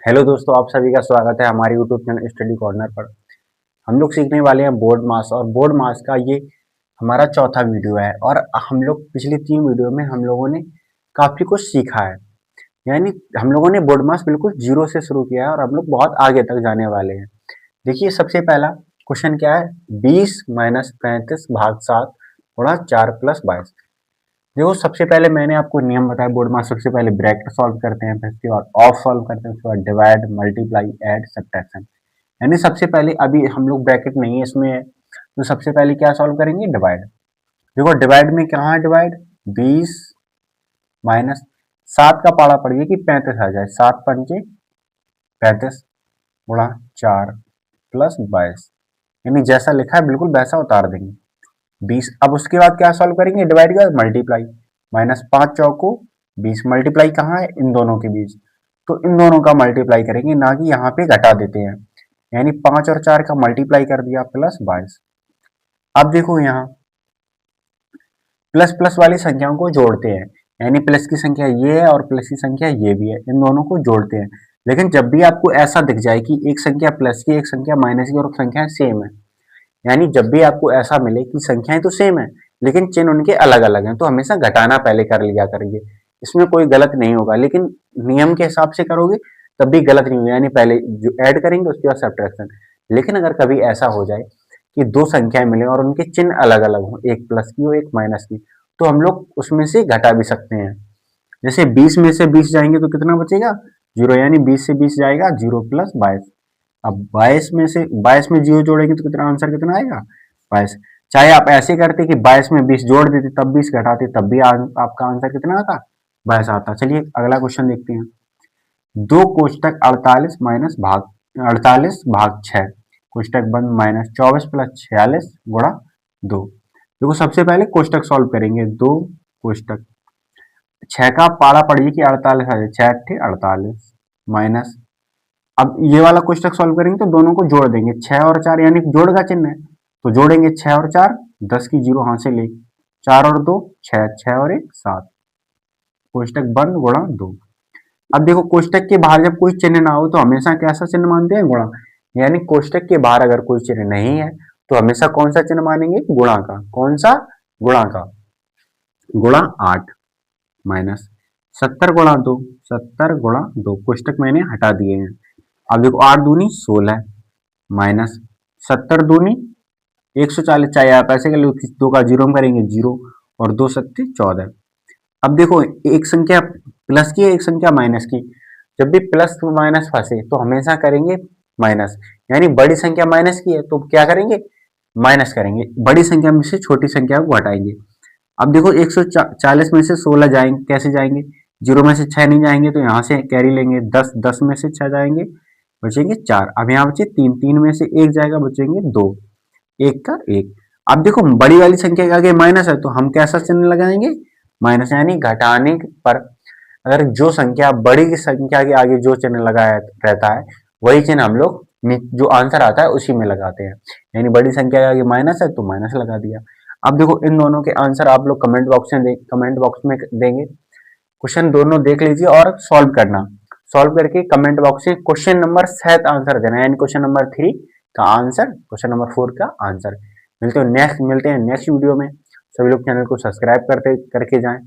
Hello दोस्तों, आप सभी का स्वागत है हमारे यूट्यूब चैनल स्टडी कॉर्नर पर। हम लोग सीखने वाले हैं बोर्ड मास और बोर्ड मास का ये हमारा चौथा वीडियो है। और हम लोग पिछली 3 वीडियो में हम लोगों ने काफी कुछ सीखा है। यानी हम लोगों ने बोर्ड मास बिल्कुल जीरो से शुरू किया है और हम लोग बहुत आगे तक जाने वाले हैं। देखिए, सबसे पहला क्वेश्चन क्या है। 20-35/7 गुणा 4+22। देखो, सबसे पहले मैंने आपको नियम बताया बोर्ड मास। सबसे पहले ब्रैकेट सॉल्व करते हैं, फिर उसके बाद ऑफ सॉल्व करते हैं, उसके बाद डिवाइड, मल्टीप्लाई, ऐड, सब्ट्रैक्शन। यानी सबसे पहले अभी हम लोग ब्रैकेट नहीं है इसमें, तो सबसे पहले क्या सॉल्व करेंगे, डिवाइड। देखो डिवाइड में कहाँ है डिवाइड, 20 माइनस 7 का पाड़ा पड़िए कि 35 आ जाए। 7×5 = 35 गुणा 4+22। यानी जैसा लिखा है बिल्कुल वैसा उतार देंगे 20। अब उसके बाद क्या सॉल्व करेंगे, डिवाइड के बाद मल्टीप्लाई। -5×4 = 20। मल्टीप्लाई कहाँ है, इन दोनों के बीच, तो इन दोनों का मल्टीप्लाई करेंगे, ना कि यहाँ पे घटा देते हैं। यानी 5 और 4 का मल्टीप्लाई कर दिया +22। अब देखो यहाँ प्लस प्लस वाली संख्याओं को जोड़ते हैं। यानी प्लस की संख्या ये है और प्लस की संख्या ये भी है, इन दोनों को जोड़ते हैं। लेकिन जब भी आपको ऐसा दिख जाए कि एक संख्या प्लस की, एक संख्या माइनस की और संख्याएं सेम है, यानी जब भी आपको ऐसा मिले कि संख्याएं तो सेम है लेकिन चिन्ह उनके अलग अलग हैं, तो हमेशा घटाना पहले कर लिया करिए। इसमें कोई गलत नहीं होगा, लेकिन नियम के हिसाब से करोगे तब भी गलत नहीं होगा। यानी पहले जो ऐड करेंगे उसके बाद सब्ट्रैक्शन। लेकिन अगर कभी ऐसा हो जाए कि दो संख्याएं मिले और उनके चिन्ह अलग अलग हो, एक प्लस की हो एक माइनस की, तो हम लोग उसमें से घटा भी सकते हैं। जैसे 20 में से 20 जाएंगे तो कितना बचेगा, 0। यानी 20 से 20 जाएगा 0+22। अब 22 में 0 जोड़ेंगे तो कितना, आंसर कितना आएगा, 22। चाहे आप ऐसे करते कि 22 में 20 जोड़ देते तब 20 घटाते तब भी आपका आंसर कितना आता, 22 आता। चलिए अगला क्वेश्चन देखते हैं। 2 * 48 माइनस भाग 48/6 कोष्टक बंद -24 + 46 गुणा 2। देखो सबसे पहले कोष्टक सॉल्व करेंगे। 2 6 का पारा पड़िए कि 48 आ जाए, 6×8 = 48 माइनस। अब ये वाला कोष्टक सॉल्व करेंगे तो दोनों को जोड़ देंगे, 6 और 4 यानी जोड़ का चिन्ह है, तो जोड़ेंगे 6 और 4, 10 की 0 हाथ से ले, 4 और 2 6, 6 और 1 7, कोष्टक बंद गुणा 2। अब देखो कोष्टक के बाहर जब कोई चिन्ह ना हो तो हमेशा कैसा चिन्ह मानते हैं, गुणा। यानी कोष्टक के बाहर अगर कोई चिन्ह नहीं है तो हमेशा कौन सा चिन्ह मानेंगे, गुणा का। कौन सा, गुणा का। गुणा 8 माइनस 70 × 2, 70 × 2 कोष्टक मैंने हटा दिए हैं। अब देखो 8 दूनी 16 माइनस 70 दूनी 140। चाहे आप ऐसे कर लो, 2 का 0 करेंगे 0 और 2×7 = 14। अब देखो एक संख्या प्लस की है एक संख्या माइनस की, जब भी प्लस माइनस फंसे तो हमेशा करेंगे माइनस। यानी बड़ी संख्या माइनस की है तो क्या करेंगे, माइनस करेंगे, बड़ी संख्या में से छोटी संख्या को हटाएंगे। अब देखो 140 में से 16 जाएंगे, कैसे जाएंगे, 0 में से 6 नहीं जाएंगे तो यहाँ से कैरी लेंगे, 10 10 में से 6 जाएंगे, बचेंगे 4। अब यहाँ बचे 3 3 में से 1 जाएगा, बचेंगे 2, 1 का 1। अब देखो बड़ी वाली संख्या के आगे माइनस है तो हम कैसा चिन्ह लगाएंगे, माइनस। यानी घटाने पर अगर जो संख्या बड़ी की संख्या के आगे जो चिन्ह लगाया रहता है वही चिन्ह हम लोग जो आंसर आता है उसी में लगाते हैं। यानी बड़ी संख्या के आगे माइनस है तो माइनस लगा दिया। अब देखो इन दोनों के आंसर आप लोग कमेंट बॉक्स में देंगे। क्वेश्चन दोनों देख लीजिए और सॉल्व करना। सॉल्व करके कमेंट बॉक्स में क्वेश्चन नंबर 7 आंसर देना, यानी क्वेश्चन नंबर 3 का आंसर, क्वेश्चन नंबर 4 का आंसर। मिलते हैं नेक्स्ट वीडियो में। सभी लोग चैनल को सब्सक्राइब करके जाएं।